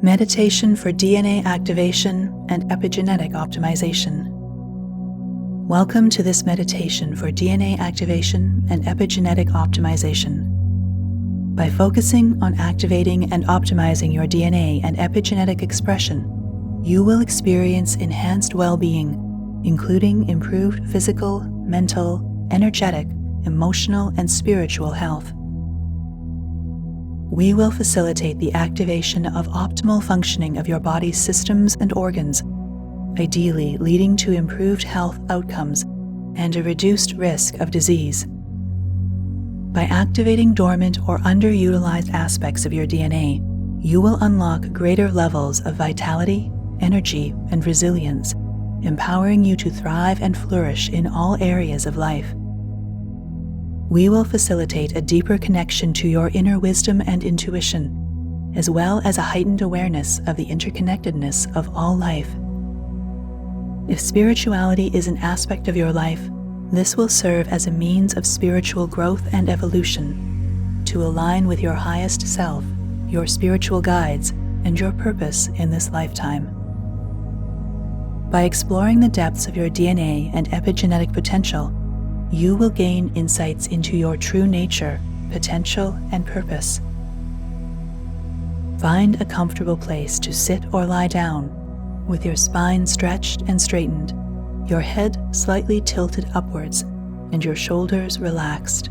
Meditation for DNA activation and epigenetic optimization. Welcome to this meditation for DNA activation and epigenetic optimization. By focusing on activating and optimizing your DNA and epigenetic expression, you will experience enhanced well-being, including improved physical, mental, energetic, emotional, and spiritual health. We will facilitate the activation of optimal functioning of your body's systems and organs, ideally leading to improved health outcomes and a reduced risk of disease. By activating dormant or underutilized aspects of your DNA, you will unlock greater levels of vitality, energy, and resilience, empowering you to thrive and flourish in all areas of life. We will facilitate a deeper connection to your inner wisdom and intuition, as well as a heightened awareness of the interconnectedness of all life. If spirituality is an aspect of your life, this will serve as a means of spiritual growth and evolution to align with your highest self, your spiritual guides, and your purpose in this lifetime. By exploring the depths of your DNA and epigenetic potential, you will gain insights into your true nature, potential, and purpose. Find a comfortable place to sit or lie down, with your spine stretched and straightened, your head slightly tilted upwards, and your shoulders relaxed.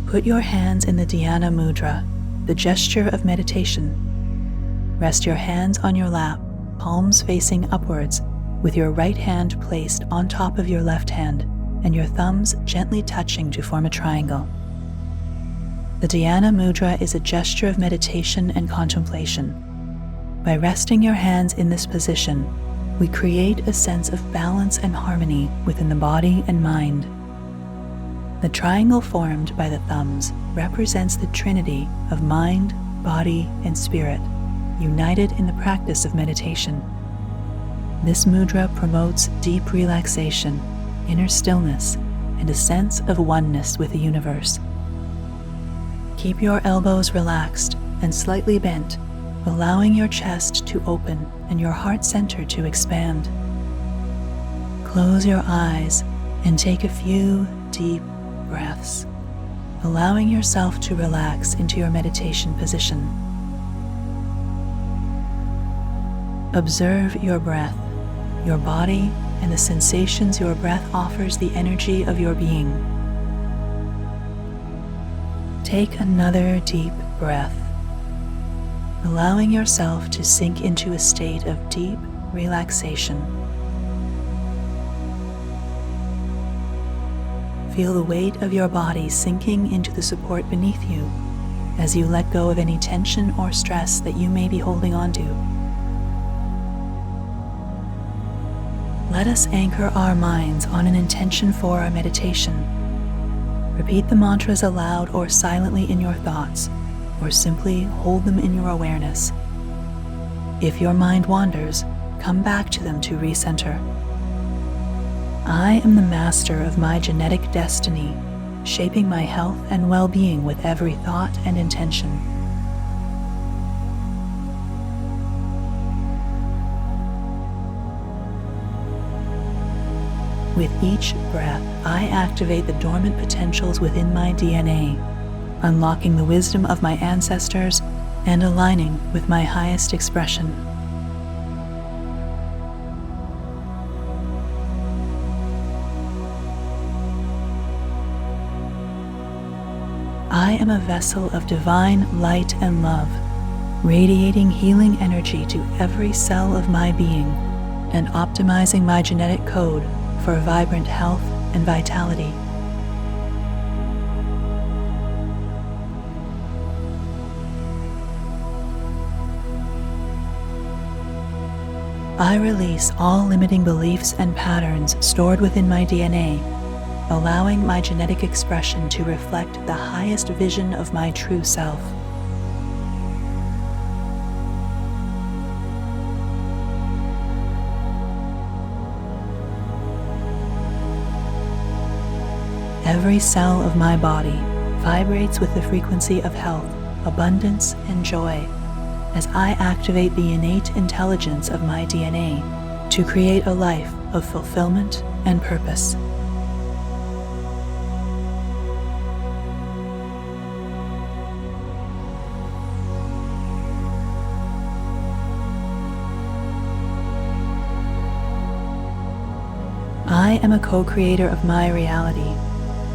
Put your hands in the Dhyana Mudra, the gesture of meditation. Rest your hands on your lap, palms facing upwards, with your right hand placed on top of your left hand, and your thumbs gently touching to form a triangle. The Dhyana Mudra is a gesture of meditation and contemplation. By resting your hands in this position, we create a sense of balance and harmony within the body and mind. The triangle formed by the thumbs represents the trinity of mind, body, and spirit, united in the practice of meditation. This mudra promotes deep relaxation, inner stillness, and a sense of oneness with the universe. Keep your elbows relaxed and slightly bent, allowing your chest to open and your heart center to expand. Close your eyes and take a few deep breaths, allowing yourself to relax into your meditation position. Observe your breath, your body, and the sensations your breath offers the energy of your being. Take another deep breath, allowing yourself to sink into a state of deep relaxation. Feel the weight of your body sinking into the support beneath you as you let go of any tension or stress that you may be holding on to. Let us anchor our minds on an intention for our meditation. Repeat the mantras aloud or silently in your thoughts, or simply hold them in your awareness. If your mind wanders, come back to them to recenter. I am the master of my genetic destiny, shaping my health and well-being with every thought and intention. With each breath, I activate the dormant potentials within my DNA, unlocking the wisdom of my ancestors and aligning with my highest expression. I am a vessel of divine light and love, radiating healing energy to every cell of my being and optimizing my genetic code for vibrant health and vitality. I release all limiting beliefs and patterns stored within my DNA, allowing my genetic expression to reflect the highest vision of my true self. Every cell of my body vibrates with the frequency of health, abundance, and joy, as I activate the innate intelligence of my DNA to create a life of fulfillment and purpose. I am a co-creator of my reality,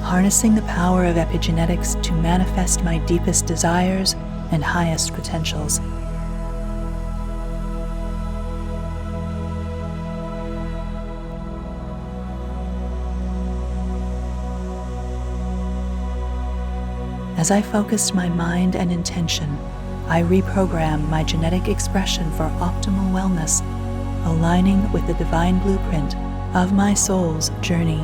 harnessing the power of epigenetics to manifest my deepest desires and highest potentials. As I focused my mind and intention, I reprogram my genetic expression for optimal wellness, aligning with the divine blueprint of my soul's journey.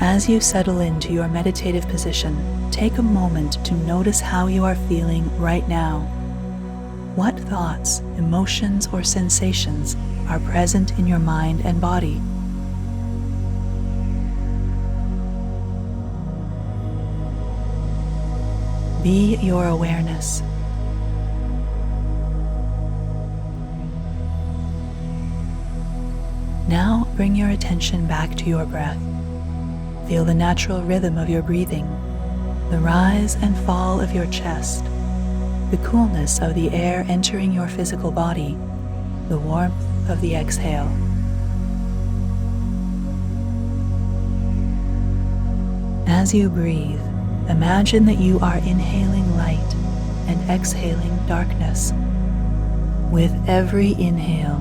As you settle into your meditative position, take a moment to notice how you are feeling right now. What thoughts, emotions, or sensations are present in your mind and body? Be your awareness. Now bring your attention back to your breath. Feel the natural rhythm of your breathing, the rise and fall of your chest, the coolness of the air entering your physical body, the warmth of the exhale. As you breathe, imagine that you are inhaling light and exhaling darkness. With every inhale,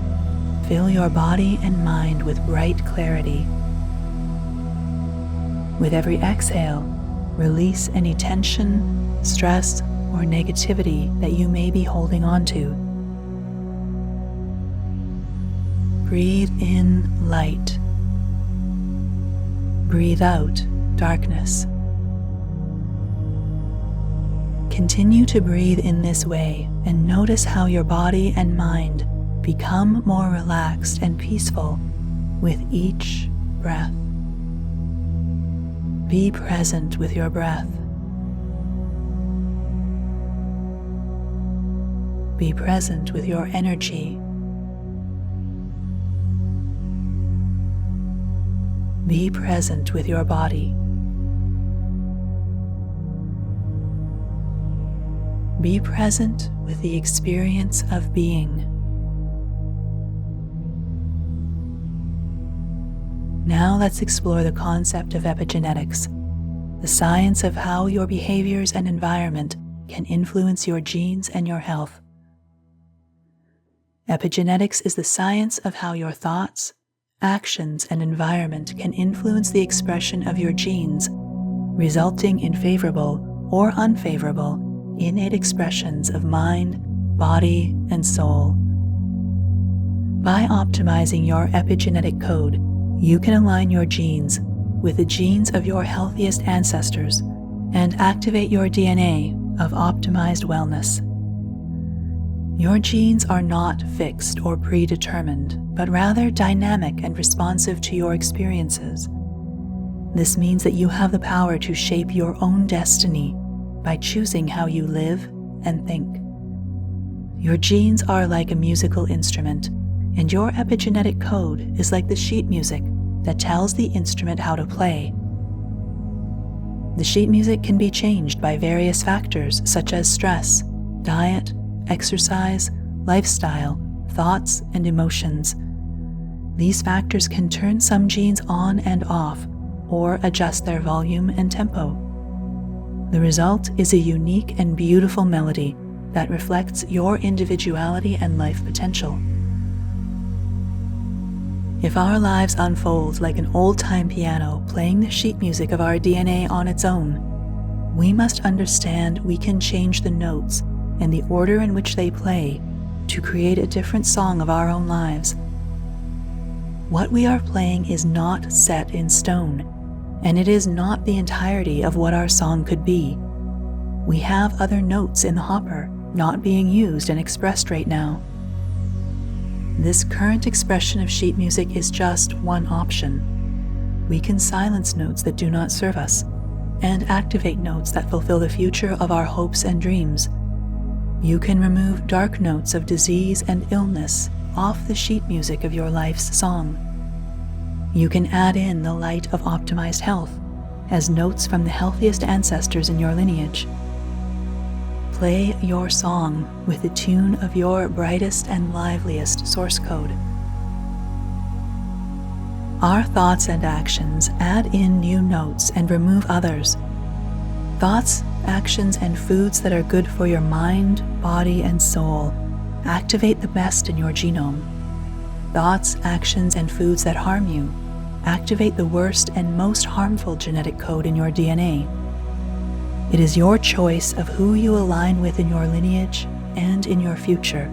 fill your body and mind with bright clarity. With every exhale, release any tension, stress, or negativity that you may be holding on to. Breathe in light. Breathe out darkness. Continue to breathe in this way and notice how your body and mind become more relaxed and peaceful with each breath. Be present with your breath. Be present with your energy. Be present with your body. Be present with the experience of being. Now let's explore the concept of epigenetics, the science of how your behaviors and environment can influence your genes and your health. Epigenetics is the science of how your thoughts, actions, and environment can influence the expression of your genes, resulting in favorable or unfavorable innate expressions of mind, body, and soul. By optimizing your epigenetic code, you can align your genes with the genes of your healthiest ancestors and activate your DNA of optimized wellness. Your genes are not fixed or predetermined, but rather dynamic and responsive to your experiences. This means that you have the power to shape your own destiny by choosing how you live and think. Your genes are like a musical instrument, and your epigenetic code is like the sheet music that tells the instrument how to play. The sheet music can be changed by various factors such as stress, diet, exercise, lifestyle, thoughts, and emotions. These factors can turn some genes on and off, or adjust their volume and tempo. The result is a unique and beautiful melody that reflects your individuality and life potential. If our lives unfold like an old-time piano playing the sheet music of our DNA on its own, we must understand we can change the notes and the order in which they play to create a different song of our own lives. What we are playing is not set in stone, and it is not the entirety of what our song could be. We have other notes in the hopper not being used and expressed right now. This current expression of sheet music is just one option. We can silence notes that do not serve us and activate notes that fulfill the future of our hopes and dreams. You can remove dark notes of disease and illness off the sheet music of your life's song. You can add in the light of optimized health as notes from the healthiest ancestors in your lineage. Play your song with the tune of your brightest and liveliest source code. Our thoughts and actions add in new notes and remove others. Thoughts, actions, and foods that are good for your mind, body, and soul activate the best in your genome. Thoughts, actions, and foods that harm you activate the worst and most harmful genetic code in your DNA. It is your choice of who you align with in your lineage and in your future.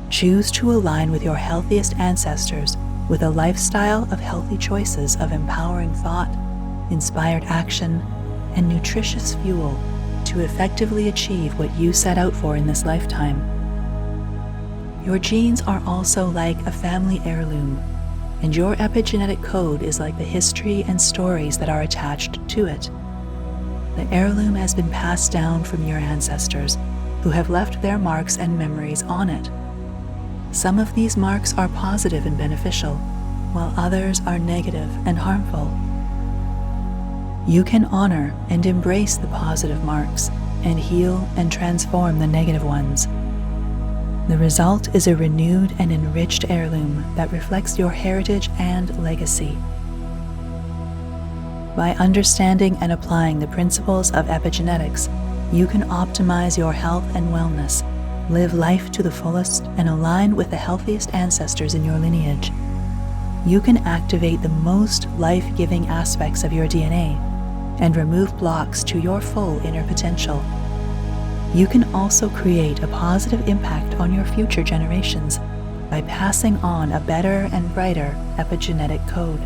Choose to align with your healthiest ancestors with a lifestyle of healthy choices of empowering thought, inspired action, and nutritious fuel to effectively achieve what you set out for in this lifetime. Your genes are also like a family heirloom, and your epigenetic code is like the history and stories that are attached to it. The heirloom has been passed down from your ancestors, who have left their marks and memories on it. Some of these marks are positive and beneficial, while others are negative and harmful. You can honor and embrace the positive marks and heal and transform the negative ones. The result is a renewed and enriched heirloom that reflects your heritage and legacy. By understanding and applying the principles of epigenetics, you can optimize your health and wellness, live life to the fullest, and align with the healthiest ancestors in your lineage. You can activate the most life-giving aspects of your DNA and remove blocks to your full inner potential. You can also create a positive impact on your future generations by passing on a better and brighter epigenetic code.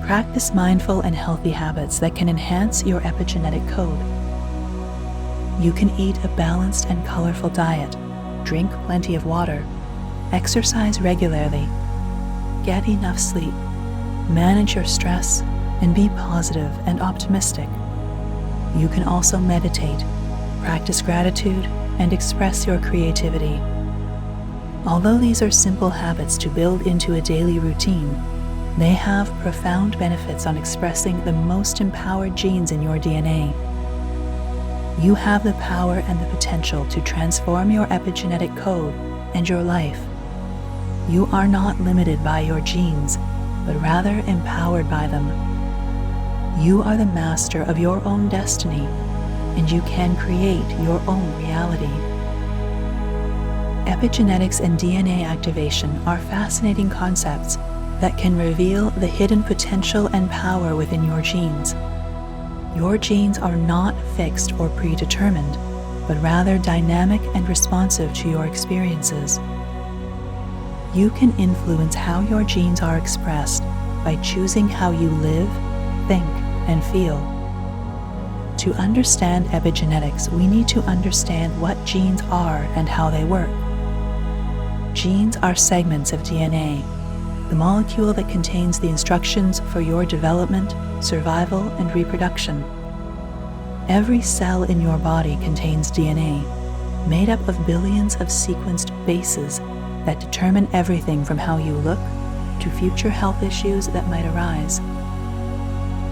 Practice mindful and healthy habits that can enhance your epigenetic code. You can eat a balanced and colorful diet, drink plenty of water, exercise regularly, get enough sleep, manage your stress, and be positive and optimistic. You can also meditate, practice gratitude, and express your creativity. Although these are simple habits to build into a daily routine, they have profound benefits on expressing the most empowered genes in your DNA. You have the power and the potential to transform your epigenetic code and your life. You are not limited by your genes, but rather empowered by them. You are the master of your own destiny, and you can create your own reality. Epigenetics and DNA activation are fascinating concepts that can reveal the hidden potential and power within your genes. Your genes are not fixed or predetermined, but rather dynamic and responsive to your experiences. You can influence how your genes are expressed by choosing how you live, think, and feel. To understand epigenetics, we need to understand what genes are and how they work. Genes are segments of DNA, the molecule that contains the instructions for your development, survival, and reproduction. Every cell in your body contains DNA, made up of billions of sequenced bases that determine everything from how you look to future health issues that might arise.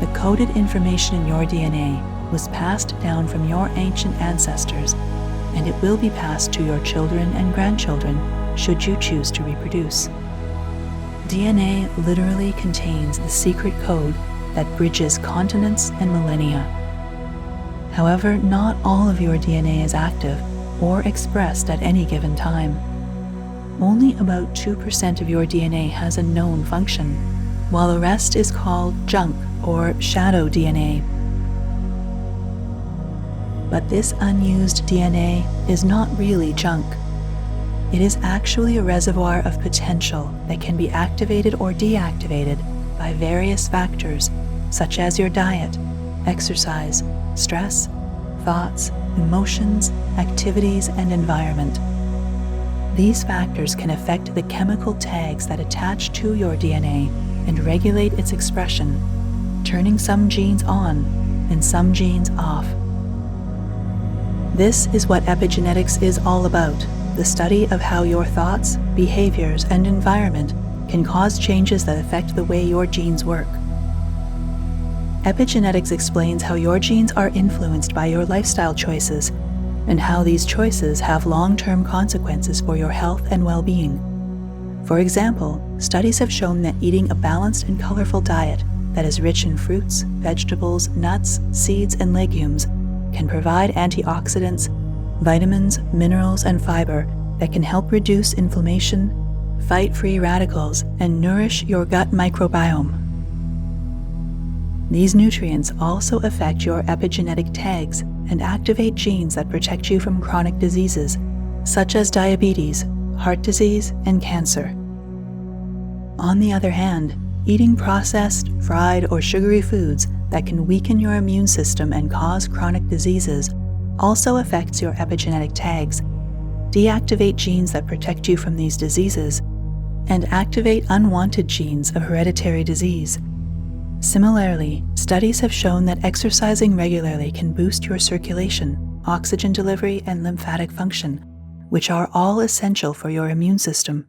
The coded information in your DNA was passed down from your ancient ancestors, and it will be passed to your children and grandchildren should you choose to reproduce. DNA literally contains the secret code that bridges continents and millennia. However, not all of your DNA is active or expressed at any given time. Only about 2% of your DNA has a known function, while the rest is called junk or shadow DNA. But this unused DNA is not really junk. It is actually a reservoir of potential that can be activated or deactivated by various factors such as your diet, exercise, stress, thoughts, emotions, activities, and environment. These factors can affect the chemical tags that attach to your DNA and regulate its expression, turning some genes on and some genes off. This is what epigenetics is all about, the study of how your thoughts, behaviors, and environment can cause changes that affect the way your genes work. Epigenetics explains how your genes are influenced by your lifestyle choices and how these choices have long-term consequences for your health and well-being. For example, studies have shown that eating a balanced and colorful diet that is rich in fruits, vegetables, nuts, seeds, and legumes can provide antioxidants, vitamins, minerals, and fiber that can help reduce inflammation, fight free radicals, and nourish your gut microbiome. These nutrients also affect your epigenetic tags and activate genes that protect you from chronic diseases, such as diabetes, heart disease, and cancer. On the other hand, eating processed, fried, or sugary foods that can weaken your immune system and cause chronic diseases also affects your epigenetic tags, deactivate genes that protect you from these diseases, and activate unwanted genes of hereditary disease. Similarly, studies have shown that exercising regularly can boost your circulation, oxygen delivery, and lymphatic function, which are all essential for your immune system.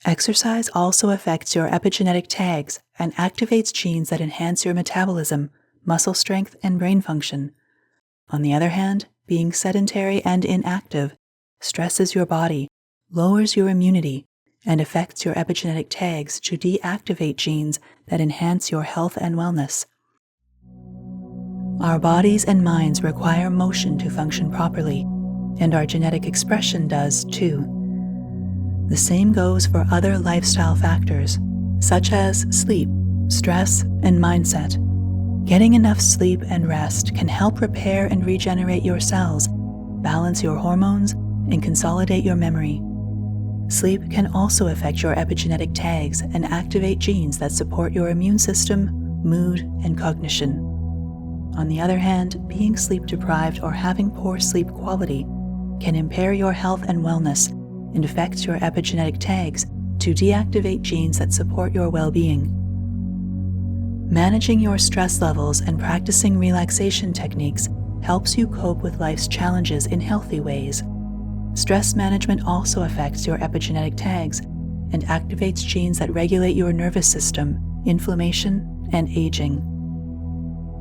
Exercise also affects your epigenetic tags and activates genes that enhance your metabolism, muscle strength, and brain function. On the other hand, being sedentary and inactive stresses your body, lowers your immunity, and affects your epigenetic tags to deactivate genes that enhance your health and wellness. Our bodies and minds require motion to function properly, and our genetic expression does too. The same goes for other lifestyle factors, such as sleep, stress, and mindset. Getting enough sleep and rest can help repair and regenerate your cells, balance your hormones, and consolidate your memory. Sleep can also affect your epigenetic tags and activate genes that support your immune system, mood, and cognition. On the other hand, being sleep-deprived or having poor sleep quality can impair your health and wellness and affect your epigenetic tags to deactivate genes that support your well-being. Managing your stress levels and practicing relaxation techniques helps you cope with life's challenges in healthy ways. Stress management also affects your epigenetic tags and activates genes that regulate your nervous system, inflammation, and aging.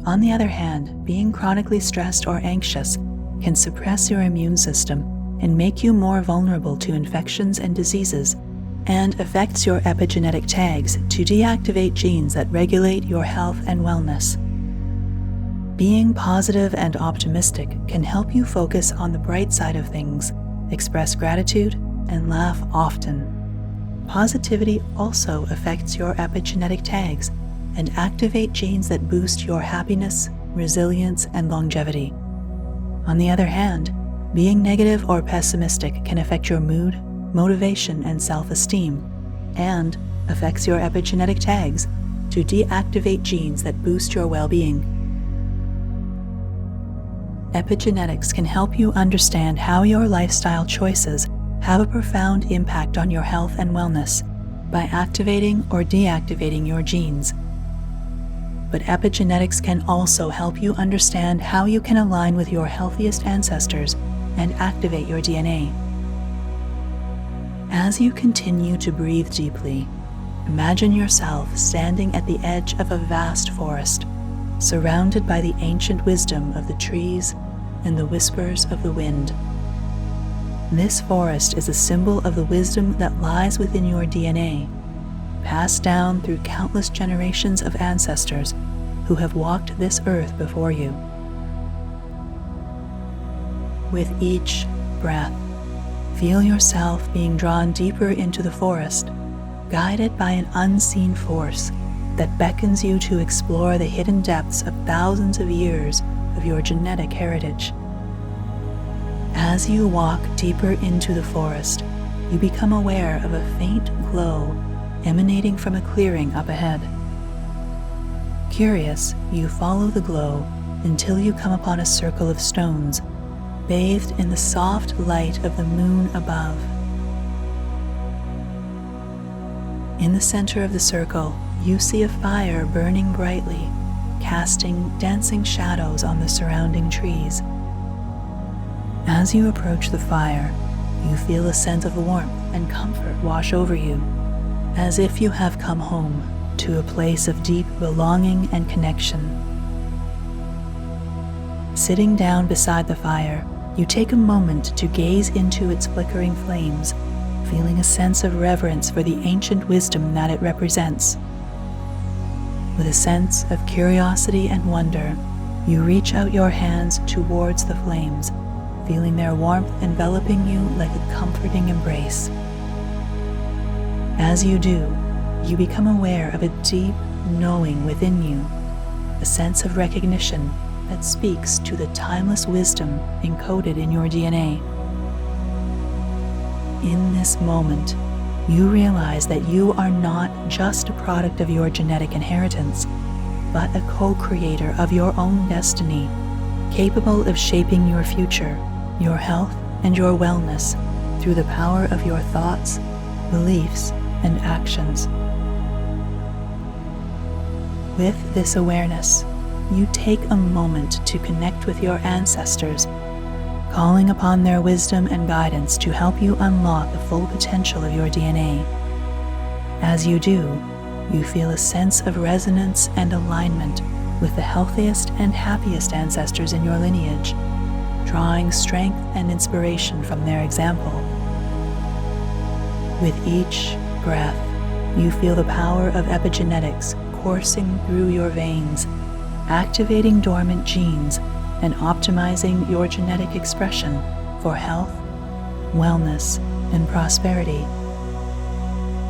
On the other hand, being chronically stressed or anxious can suppress your immune system and make you more vulnerable to infections and diseases, and affects your epigenetic tags to deactivate genes that regulate your health and wellness. Being positive and optimistic can help you focus on the bright side of things, express gratitude, and laugh often. Positivity also affects your epigenetic tags and activate genes that boost your happiness, resilience, and longevity. On the other hand, being negative or pessimistic can affect your mood, motivation, and self-esteem, and affects your epigenetic tags to deactivate genes that boost your well-being. Epigenetics can help you understand how your lifestyle choices have a profound impact on your health and wellness by activating or deactivating your genes. But epigenetics can also help you understand how you can align with your healthiest ancestors and activate your DNA. As you continue to breathe deeply, imagine yourself standing at the edge of a vast forest, surrounded by the ancient wisdom of the trees and the whispers of the wind. This forest is a symbol of the wisdom that lies within your DNA, passed down through countless generations of ancestors who have walked this earth before you. With each breath, feel yourself being drawn deeper into the forest, guided by an unseen force that beckons you to explore the hidden depths of thousands of years of your genetic heritage. As you walk deeper into the forest, you become aware of a faint glow emanating from a clearing up ahead. Curious, you follow the glow until you come upon a circle of stones, bathed in the soft light of the moon above. In the center of the circle, you see a fire burning brightly, casting dancing shadows on the surrounding trees. As you approach the fire, you feel a sense of warmth and comfort wash over you, as if you have come home to a place of deep belonging and connection. Sitting down beside the fire, you take a moment to gaze into its flickering flames, feeling a sense of reverence for the ancient wisdom that it represents. With a sense of curiosity and wonder, you reach out your hands towards the flames, feeling their warmth enveloping you like a comforting embrace. As you do, you become aware of a deep knowing within you, a sense of recognition that speaks to the timeless wisdom encoded in your DNA. In this moment, you realize that you are not just a product of your genetic inheritance, but a co-creator of your own destiny, capable of shaping your future, your health, and your wellness through the power of your thoughts, beliefs, and actions. With this awareness, you take a moment to connect with your ancestors, calling upon their wisdom and guidance to help you unlock the full potential of your DNA. As you do, you feel a sense of resonance and alignment with the healthiest and happiest ancestors in your lineage, drawing strength and inspiration from their example. With each breath, you feel the power of epigenetics coursing through your veins, activating dormant genes and optimizing your genetic expression for health, wellness, and prosperity.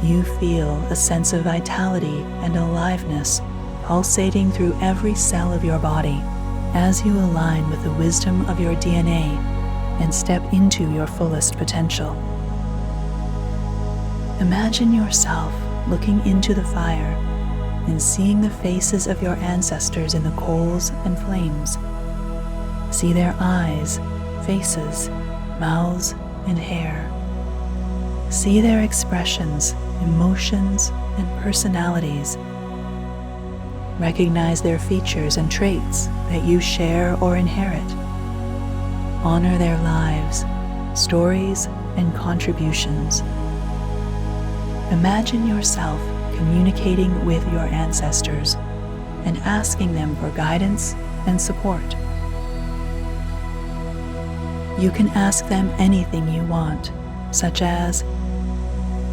You feel a sense of vitality and aliveness pulsating through every cell of your body as you align with the wisdom of your DNA and step into your fullest potential. Imagine yourself looking into the fire and seeing the faces of your ancestors in the coals and flames. See their eyes, faces, mouths, and hair. See their expressions, emotions, and personalities. Recognize their features and traits that you share or inherit. Honor their lives, stories, and contributions. Imagine yourself communicating with your ancestors and asking them for guidance and support. You can ask them anything you want, such as,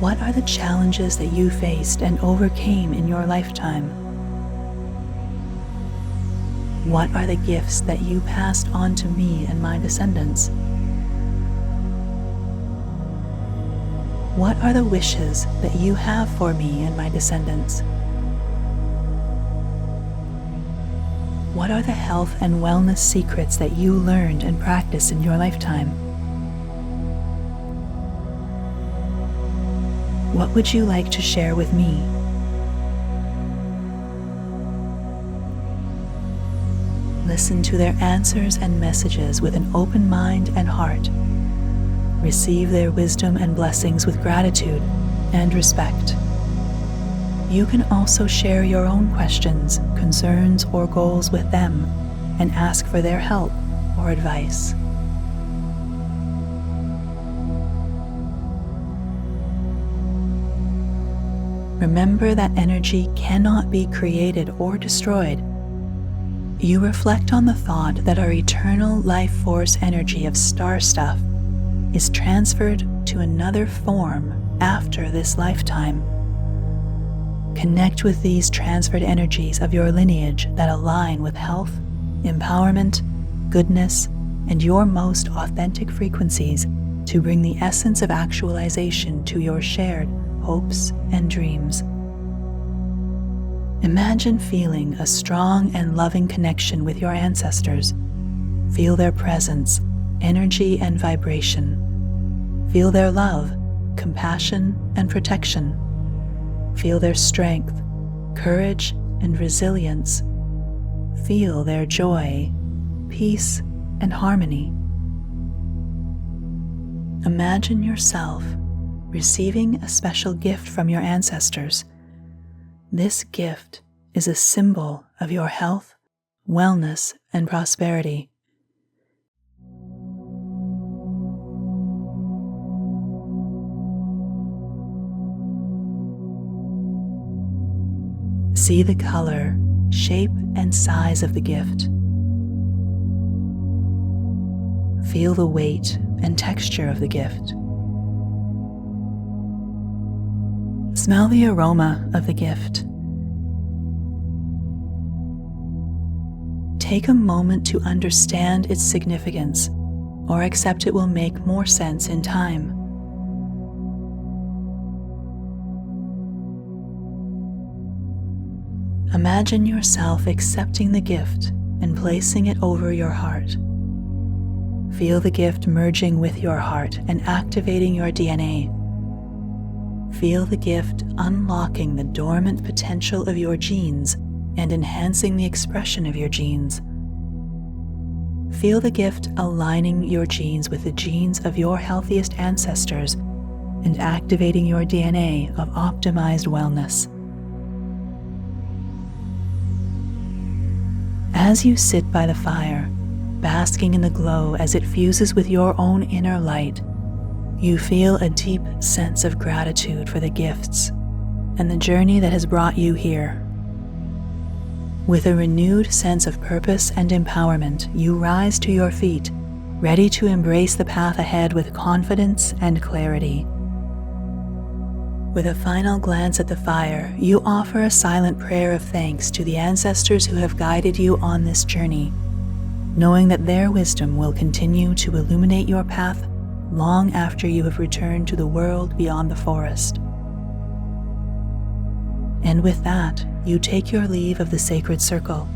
what are the challenges that you faced and overcame in your lifetime? What are the gifts that you passed on to me and my descendants? What are the wishes that you have for me and my descendants? What are the health and wellness secrets that you learned and practiced in your lifetime? What would you like to share with me? Listen to their answers and messages with an open mind and heart. Receive their wisdom and blessings with gratitude and respect. You can also share your own questions, concerns, or goals with them and ask for their help or advice. Remember that energy cannot be created or destroyed. You reflect on the thought that our eternal life force energy of star stuff is transferred to another form after this lifetime. Connect with these transferred energies of your lineage that align with health, empowerment, goodness, and your most authentic frequencies to bring the essence of actualization to your shared hopes and dreams. Imagine feeling a strong and loving connection with your ancestors. Feel their presence, energy, and vibration. Feel their love, compassion, and protection. Feel their strength, courage, and resilience. Feel their joy, peace, and harmony. Imagine yourself receiving a special gift from your ancestors. This gift is a symbol of your health, wellness, and prosperity. See the color, shape, and size of the gift. Feel the weight and texture of the gift. Smell the aroma of the gift. Take a moment to understand its significance, or accept it will make more sense in time. Imagine yourself accepting the gift and placing it over your heart. Feel the gift merging with your heart and activating your DNA. Feel the gift unlocking the dormant potential of your genes and enhancing the expression of your genes. Feel the gift aligning your genes with the genes of your healthiest ancestors and activating your DNA of optimized wellness. As you sit by the fire, basking in the glow as it fuses with your own inner light, you feel a deep sense of gratitude for the gifts and the journey that has brought you here. With a renewed sense of purpose and empowerment, you rise to your feet, ready to embrace the path ahead with confidence and clarity. With a final glance at the fire, you offer a silent prayer of thanks to the ancestors who have guided you on this journey, knowing that their wisdom will continue to illuminate your path long after you have returned to the world beyond the forest. And with that, you take your leave of the sacred circle,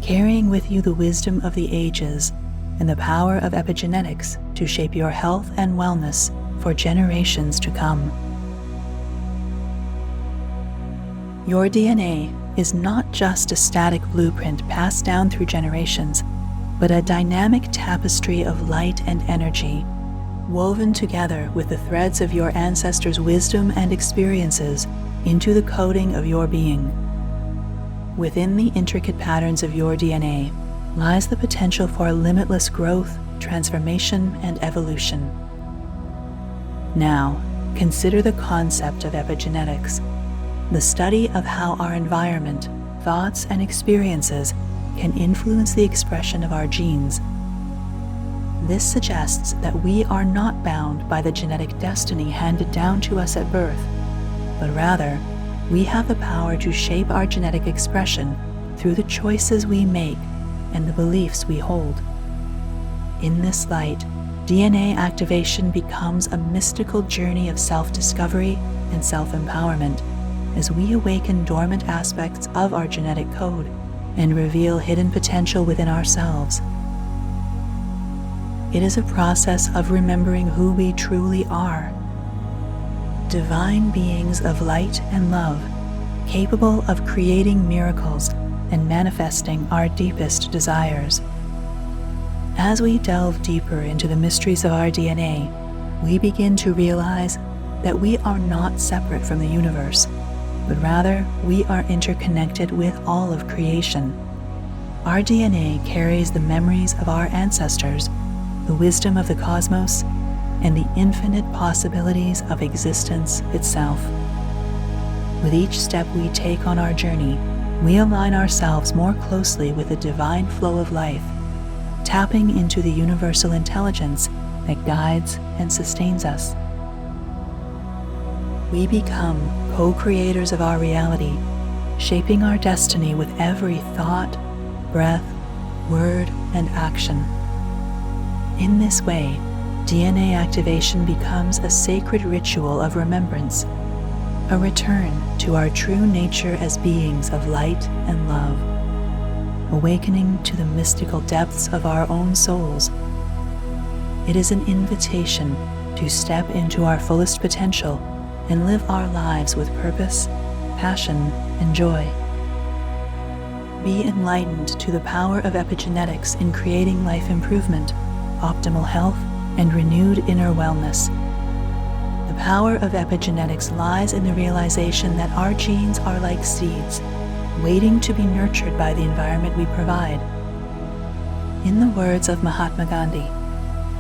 carrying with you the wisdom of the ages and the power of epigenetics to shape your health and wellness for generations to come. Your DNA is not just a static blueprint passed down through generations, but a dynamic tapestry of light and energy, woven together with the threads of your ancestors' wisdom and experiences into the coding of your being. Within the intricate patterns of your DNA lies the potential for limitless growth, transformation, and evolution. Now, consider the concept of epigenetics, the study of how our environment, thoughts, and experiences can influence the expression of our genes. This suggests that we are not bound by the genetic destiny handed down to us at birth, but rather, we have the power to shape our genetic expression through the choices we make and the beliefs we hold. In this light, DNA activation becomes a mystical journey of self-discovery and self-empowerment as we awaken dormant aspects of our genetic code and reveal hidden potential within ourselves. It is a process of remembering who we truly are. Divine beings of light and love, capable of creating miracles and manifesting our deepest desires. As we delve deeper into the mysteries of our DNA, we begin to realize that we are not separate from the universe, but rather we are interconnected with all of creation. Our DNA carries the memories of our ancestors, the wisdom of the cosmos, and the infinite possibilities of existence itself. With each step we take on our journey, we align ourselves more closely with the divine flow of life, tapping into the universal intelligence that guides and sustains us. We become co-creators of our reality, shaping our destiny with every thought, breath, word, and action. In this way, DNA activation becomes a sacred ritual of remembrance, a return to our true nature as beings of light and love, awakening to the mystical depths of our own souls. It is an invitation to step into our fullest potential and live our lives with purpose, passion, and joy. Be enlightened to the power of epigenetics in creating life improvement, optimal health, and renewed inner wellness. The power of epigenetics lies in the realization that our genes are like seeds, waiting to be nurtured by the environment we provide. In the words of Mahatma Gandhi,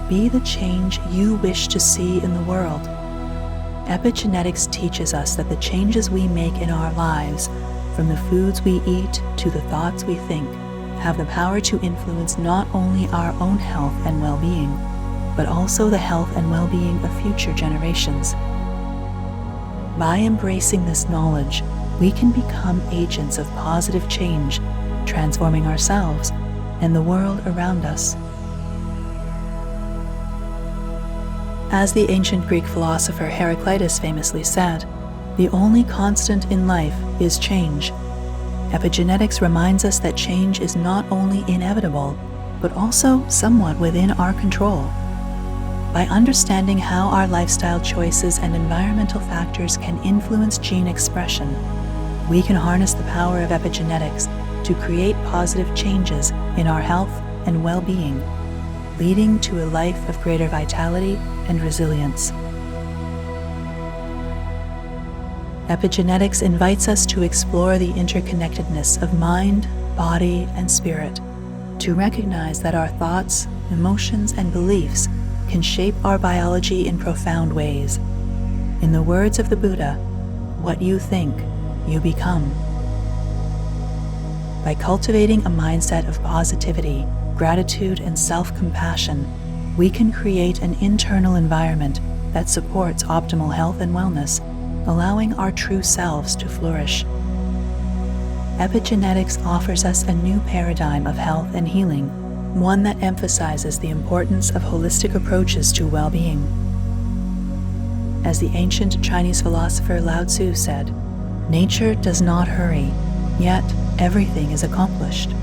"Be the change you wish to see in the world." Epigenetics teaches us that the changes we make in our lives, from the foods we eat to the thoughts we think, have the power to influence not only our own health and well-being, but also the health and well-being of future generations. By embracing this knowledge, we can become agents of positive change, transforming ourselves and the world around us. As the ancient Greek philosopher Heraclitus famously said, "The only constant in life is change." Epigenetics reminds us that change is not only inevitable, but also somewhat within our control. By understanding how our lifestyle choices and environmental factors can influence gene expression, we can harness the power of epigenetics to create positive changes in our health and well-being, leading to a life of greater vitality and resilience. Epigenetics invites us to explore the interconnectedness of mind, body, and spirit, to recognize that our thoughts, emotions, and beliefs can shape our biology in profound ways. In the words of the Buddha, "What you think, you become." By cultivating a mindset of positivity, gratitude, and self-compassion, we can create an internal environment that supports optimal health and wellness, allowing our true selves to flourish. Epigenetics offers us a new paradigm of health and healing, one that emphasizes the importance of holistic approaches to well-being. As the ancient Chinese philosopher Lao Tzu said, "Nature does not hurry, yet everything is accomplished."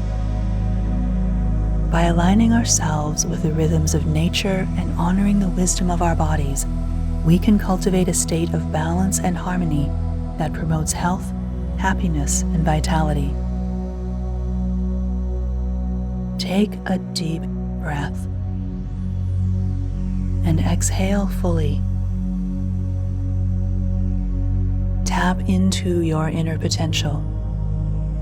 By aligning ourselves with the rhythms of nature and honoring the wisdom of our bodies, we can cultivate a state of balance and harmony that promotes health, happiness, and vitality. Take a deep breath and exhale fully. Tap into your inner potential.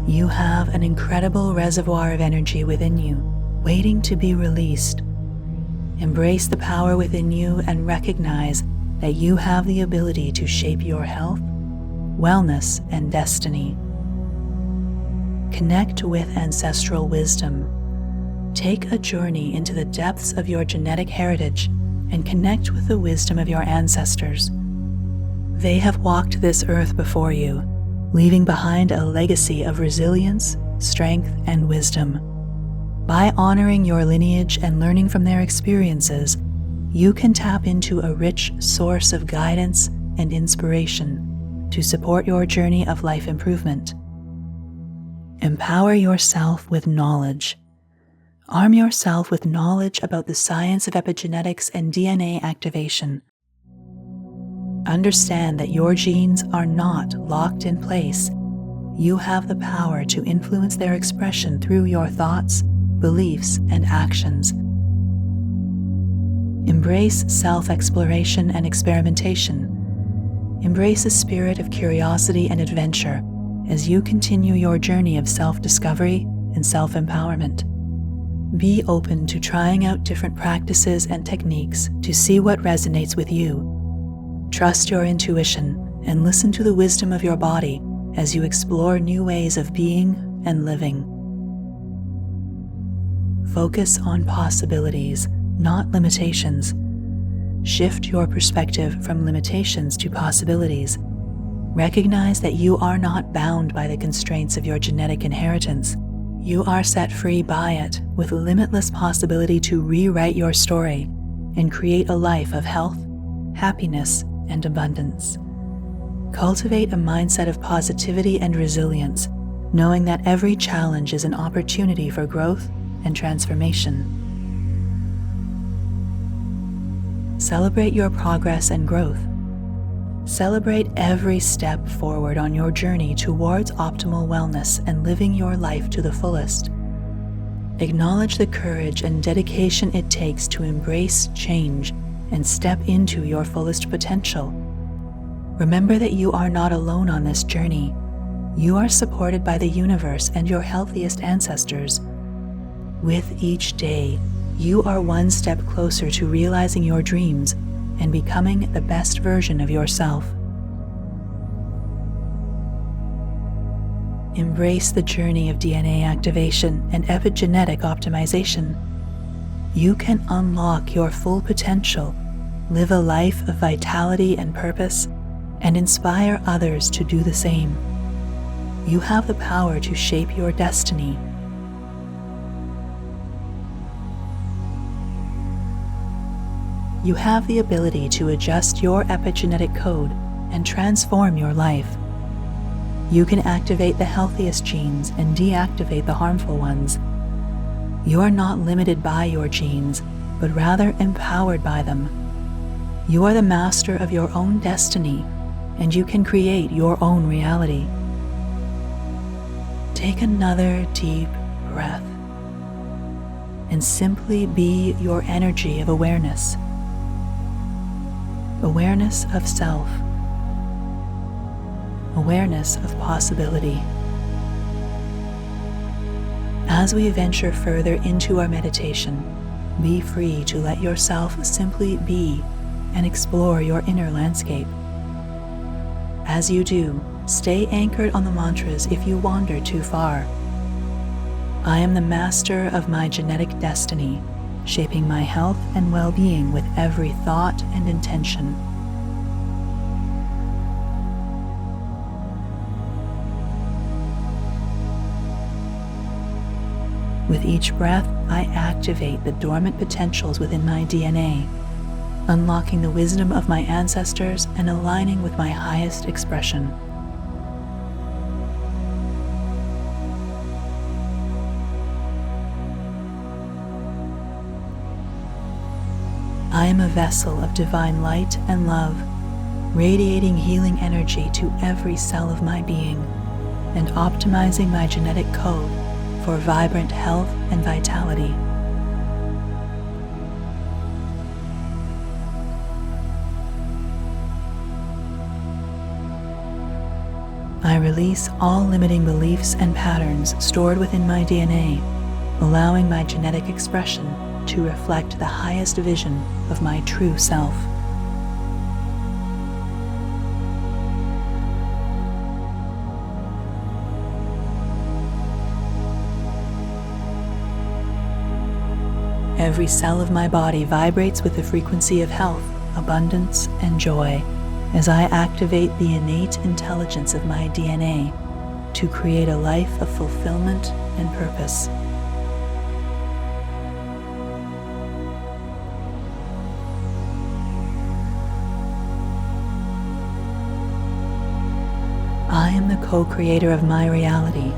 You have an incredible reservoir of energy within you, waiting to be released. Embrace the power within you and recognize that you have the ability to shape your health, wellness, and destiny. Connect with ancestral wisdom. Take a journey into the depths of your genetic heritage and connect with the wisdom of your ancestors. They have walked this earth before you, leaving behind a legacy of resilience, strength, and wisdom. By honoring your lineage and learning from their experiences, you can tap into a rich source of guidance and inspiration to support your journey of life improvement. Empower yourself with knowledge. Arm yourself with knowledge about the science of epigenetics and DNA activation. Understand that your genes are not locked in place. You have the power to influence their expression through your thoughts, beliefs, and actions. Embrace self-exploration and experimentation. Embrace a spirit of curiosity and adventure as you continue your journey of self-discovery and self-empowerment. Be open to trying out different practices and techniques to see what resonates with you. Trust your intuition and listen to the wisdom of your body as you explore new ways of being and living. Focus on possibilities, not limitations. Shift your perspective from limitations to possibilities. Recognize that you are not bound by the constraints of your genetic inheritance. You are set free by it, with limitless possibility to rewrite your story and create a life of health, happiness, and abundance. Cultivate a mindset of positivity and resilience, knowing that every challenge is an opportunity for growth and transformation. Celebrate your progress and growth. Celebrate every step forward on your journey towards optimal wellness and living your life to the fullest. Acknowledge the courage and dedication it takes to embrace change and step into your fullest potential. Remember that you are not alone on this journey. You are supported by the universe and your healthiest ancestors. With each day, you are one step closer to realizing your dreams and becoming the best version of yourself. Embrace the journey of DNA activation and epigenetic optimization. You can unlock your full potential, live a life of vitality and purpose, and inspire others to do the same. You have the power to shape your destiny. You have the ability to adjust your epigenetic code and transform your life. You can activate the healthiest genes and deactivate the harmful ones. You are not limited by your genes, but rather empowered by them. You are the master of your own destiny, and you can create your own reality. Take another deep breath and simply be your energy of awareness. Awareness of self. Awareness of possibility. As we venture further into our meditation, be free to let yourself simply be and explore your inner landscape. As you do, stay anchored on the mantras if you wander too far. I am the master of my genetic destiny, shaping my health and well-being with every thought and intention. With each breath, I activate the dormant potentials within my DNA, unlocking the wisdom of my ancestors and aligning with my highest expression. I am a vessel of divine light and love, radiating healing energy to every cell of my being and optimizing my genetic code for vibrant health and vitality. I release all limiting beliefs and patterns stored within my DNA, allowing my genetic expression to reflect the highest vision of my true self. Every cell of my body vibrates with the frequency of health, abundance, and joy as I activate the innate intelligence of my DNA to create a life of fulfillment and purpose. I am the co-creator of my reality,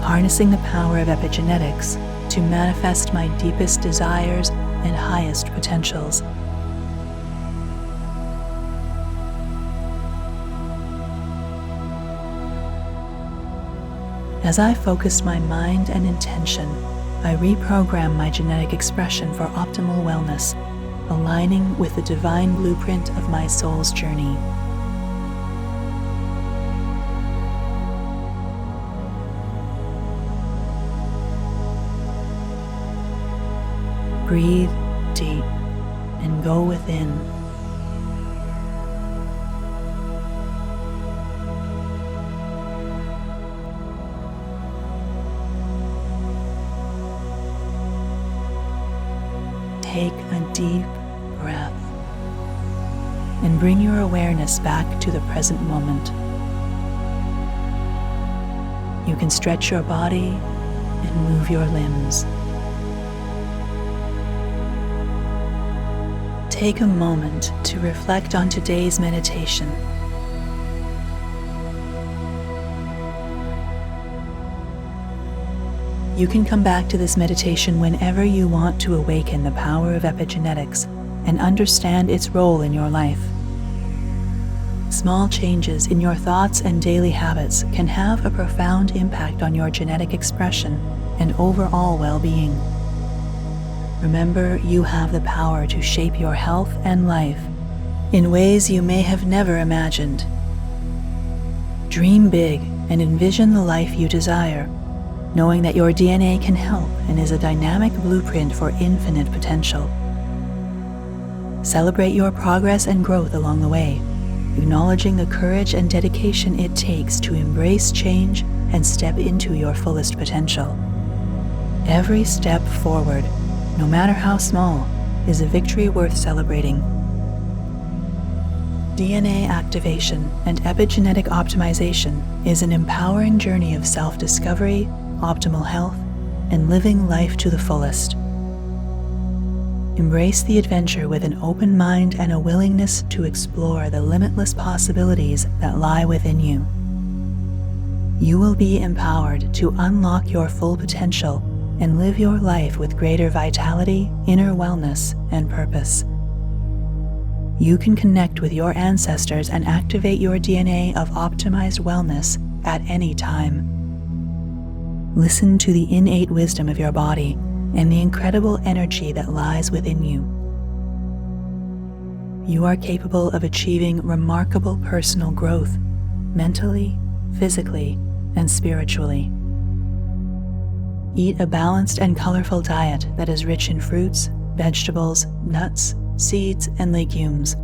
harnessing the power of epigenetics to manifest my deepest desires and highest potentials. As I focus my mind and intention, I reprogram my genetic expression for optimal wellness, aligning with the divine blueprint of my soul's journey. Breathe deep and go within. Take a deep breath and bring your awareness back to the present moment. You can stretch your body and move your limbs. Take a moment to reflect on today's meditation. You can come back to this meditation whenever you want to awaken the power of epigenetics and understand its role in your life. small changes in your thoughts and daily habits can have a profound impact on your genetic expression and overall well-being. Remember, you have the power to shape your health and life in ways you may have never imagined. Dream big and envision the life you desire, knowing that your DNA can help and is a dynamic blueprint for infinite potential. Celebrate your progress and growth along the way, acknowledging the courage and dedication it takes to embrace change and step into your fullest potential. Every step forward, no matter how small, is a victory worth celebrating. DNA activation and epigenetic optimization is an empowering journey of self-discovery, optimal health, and living life to the fullest. Embrace the adventure with an open mind and a willingness to explore the limitless possibilities that lie within you. You will be empowered to unlock your full potential and live your life with greater vitality, inner wellness, and purpose. You can connect with your ancestors and activate your DNA of optimized wellness at any time. Listen to the innate wisdom of your body and the incredible energy that lies within you. You are capable of achieving remarkable personal growth, mentally, physically, and spiritually. Eat a balanced and colorful diet that is rich in fruits, vegetables, nuts, seeds, and legumes.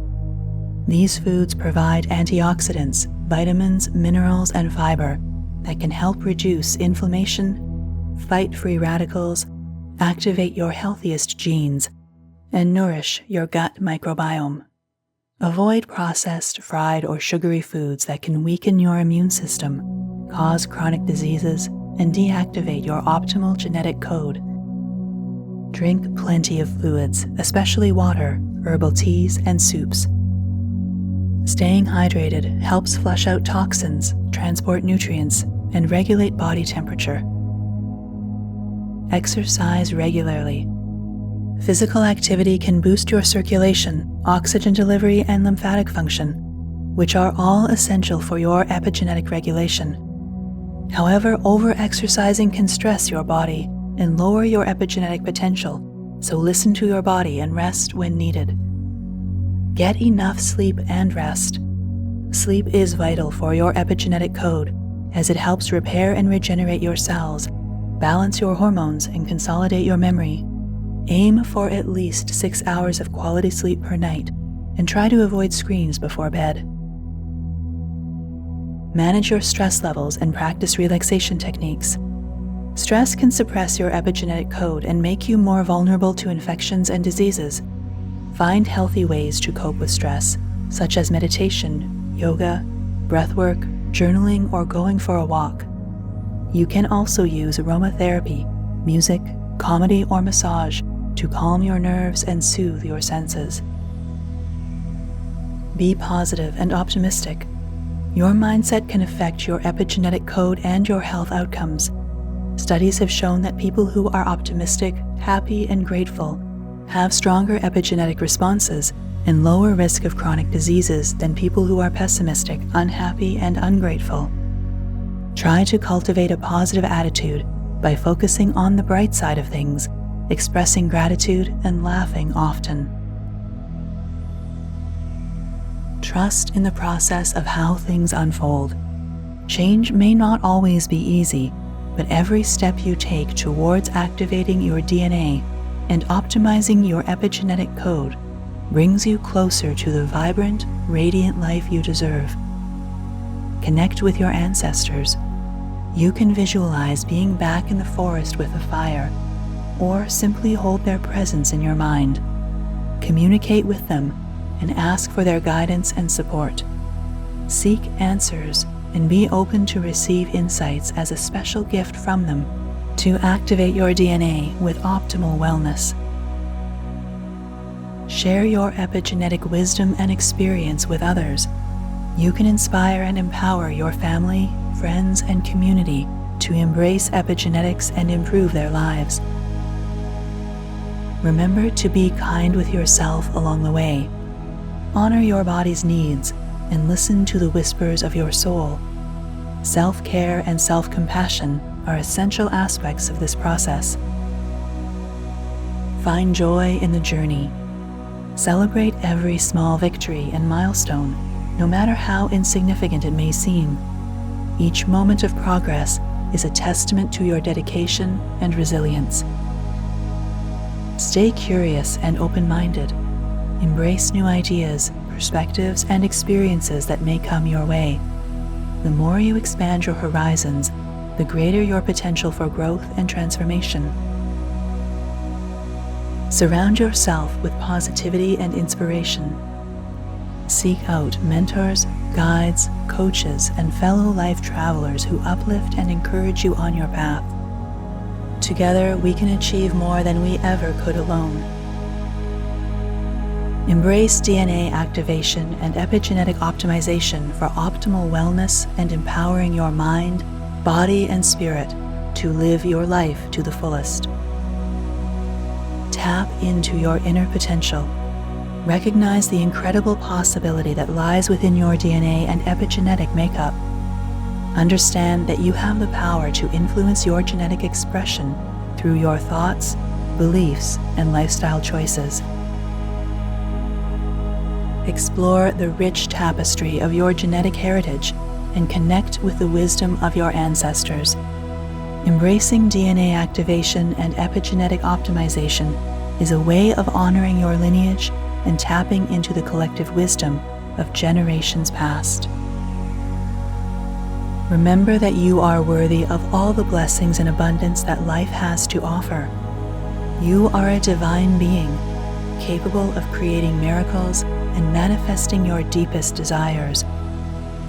These foods provide antioxidants, vitamins, minerals, and fiber that can help reduce inflammation, fight free radicals, activate your healthiest genes, and nourish your gut microbiome. Avoid processed, fried, or sugary foods that can weaken your immune system, cause chronic diseases, and deactivate your optimal genetic code. Drink plenty of fluids, especially water, herbal teas, and soups. Staying hydrated helps flush out toxins, transport nutrients, and regulate body temperature. Exercise regularly. Physical activity can boost your circulation, oxygen delivery, and lymphatic function, which are all essential for your epigenetic regulation. However, over-exercising can stress your body and lower your epigenetic potential, so listen to your body and rest when needed. Get enough sleep and rest. Sleep is vital for your epigenetic code, as it helps repair and regenerate your cells, balance your hormones, and consolidate your memory. Aim for at least 6 hours of quality sleep per night, and try to avoid screens before bed. Manage your stress levels and practice relaxation techniques. Stress can suppress your epigenetic code and make you more vulnerable to infections and diseases. Find healthy ways to cope with stress, such as meditation, yoga, breathwork, journaling, or going for a walk. You can also use aromatherapy, music, comedy, or massage to calm your nerves and soothe your senses. Be positive and optimistic. Your mindset can affect your epigenetic code and your health outcomes. Studies have shown that people who are optimistic, happy, and grateful have stronger epigenetic responses and lower risk of chronic diseases than people who are pessimistic, unhappy, and ungrateful. Try to cultivate a positive attitude by focusing on the bright side of things, expressing gratitude, and laughing often. Trust in the process of how things unfold. Change may not always be easy, but every step you take towards activating your DNA and optimizing your epigenetic code brings you closer to the vibrant, radiant life you deserve. Connect with your ancestors. You can visualize being back in the forest with a fire, or simply hold their presence in your mind. Communicate with them and ask for their guidance and support. Seek answers and be open to receive insights as a special gift from them to activate your DNA with optimal wellness. Share your epigenetic wisdom and experience with others. You can inspire and empower your family, friends, and community to embrace epigenetics and improve their lives. Remember to be kind with yourself along the way. Honor your body's needs and listen to the whispers of your soul. Self-care and self-compassion are essential aspects of this process. Find joy in the journey. Celebrate every small victory and milestone, no matter how insignificant it may seem. Each moment of progress is a testament to your dedication and resilience. Stay curious and open-minded. Embrace new ideas, perspectives, and experiences that may come your way. The more you expand your horizons, the greater your potential for growth and transformation. Surround yourself with positivity and inspiration. Seek out mentors, guides, coaches, and fellow life travelers who uplift and encourage you on your path. Together, we can achieve more than we ever could alone. Embrace DNA activation and epigenetic optimization for optimal wellness and empowering your mind, body, and spirit to live your life to the fullest. Tap into your inner potential. Recognize the incredible possibility that lies within your DNA and epigenetic makeup. Understand that you have the power to influence your genetic expression through your thoughts, beliefs, and lifestyle choices. Explore the rich tapestry of your genetic heritage and connect with the wisdom of your ancestors. Embracing DNA activation and epigenetic optimization is a way of honoring your lineage and tapping into the collective wisdom of generations past. Remember that you are worthy of all the blessings and abundance that life has to offer. You are a divine being, capable of creating miracles and manifesting your deepest desires.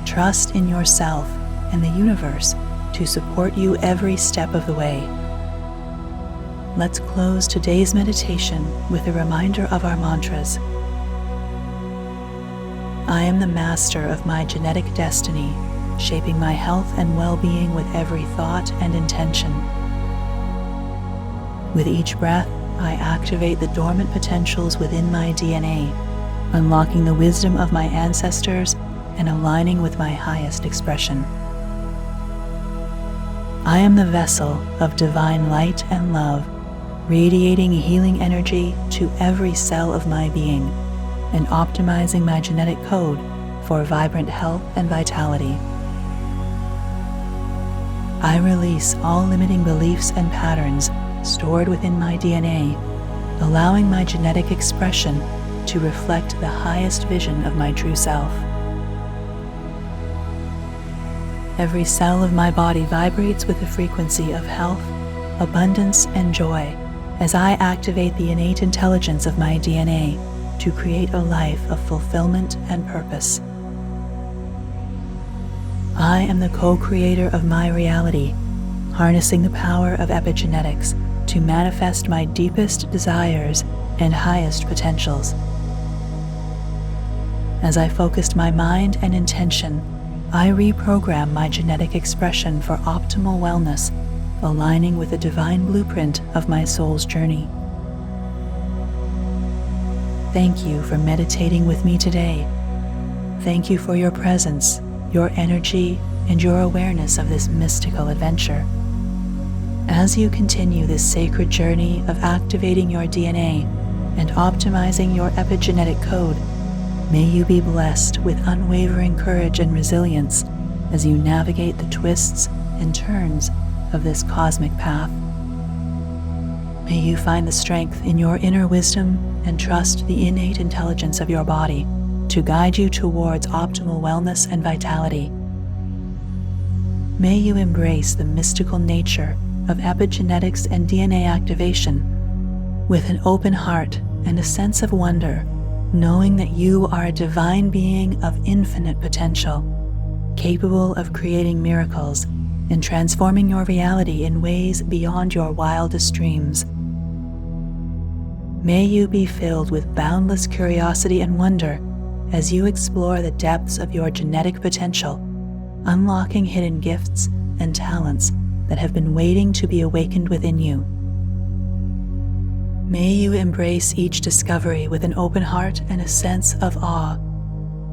Trust in yourself and the universe to support you every step of the way. Let's close today's meditation with a reminder of our mantras. I am the master of my genetic destiny, shaping my health and well-being with every thought and intention. With each breath, I activate the dormant potentials within my DNA, unlocking the wisdom of my ancestors and aligning with my highest expression. I am the vessel of divine light and love, radiating healing energy to every cell of my being and optimizing my genetic code for vibrant health and vitality. I release all limiting beliefs and patterns stored within my DNA, allowing my genetic expression to reflect the highest vision of my true self. Every cell of my body vibrates with the frequency of health, abundance, and joy as I activate the innate intelligence of my DNA to create a life of fulfillment and purpose. I am the co-creator of my reality, harnessing the power of epigenetics to manifest my deepest desires and highest potentials. As I focused my mind and intention, I reprogram my genetic expression for optimal wellness, aligning with the divine blueprint of my soul's journey. Thank you for meditating with me today. Thank you for your presence, your energy, and your awareness of this mystical adventure. As you continue this sacred journey of activating your DNA and optimizing your epigenetic code, may you be blessed with unwavering courage and resilience as you navigate the twists and turns of this cosmic path. May you find the strength in your inner wisdom and trust the innate intelligence of your body to guide you towards optimal wellness and vitality. May you embrace the mystical nature of epigenetics and DNA activation with an open heart and a sense of wonder, knowing that you are a divine being of infinite potential, capable of creating miracles and transforming your reality in ways beyond your wildest dreams. May you be filled with boundless curiosity and wonder as you explore the depths of your genetic potential, unlocking hidden gifts and talents that have been waiting to be awakened within you. May you embrace each discovery with an open heart and a sense of awe,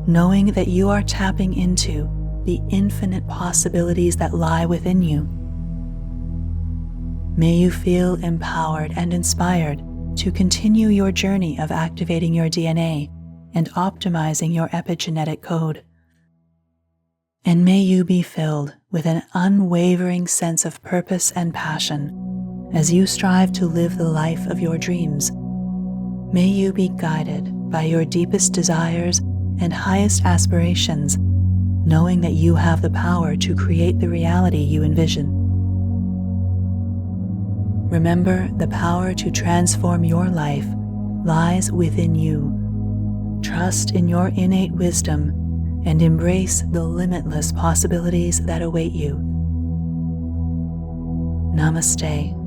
knowing that you are tapping into the infinite possibilities that lie within you. May you feel empowered and inspired to continue your journey of activating your DNA and optimizing your epigenetic code. And may you be filled with an unwavering sense of purpose and passion as you strive to live the life of your dreams. May you be guided by your deepest desires and highest aspirations, knowing that you have the power to create the reality you envision. Remember, the power to transform your life lies within you. Trust in your innate wisdom and embrace the limitless possibilities that await you. Namaste.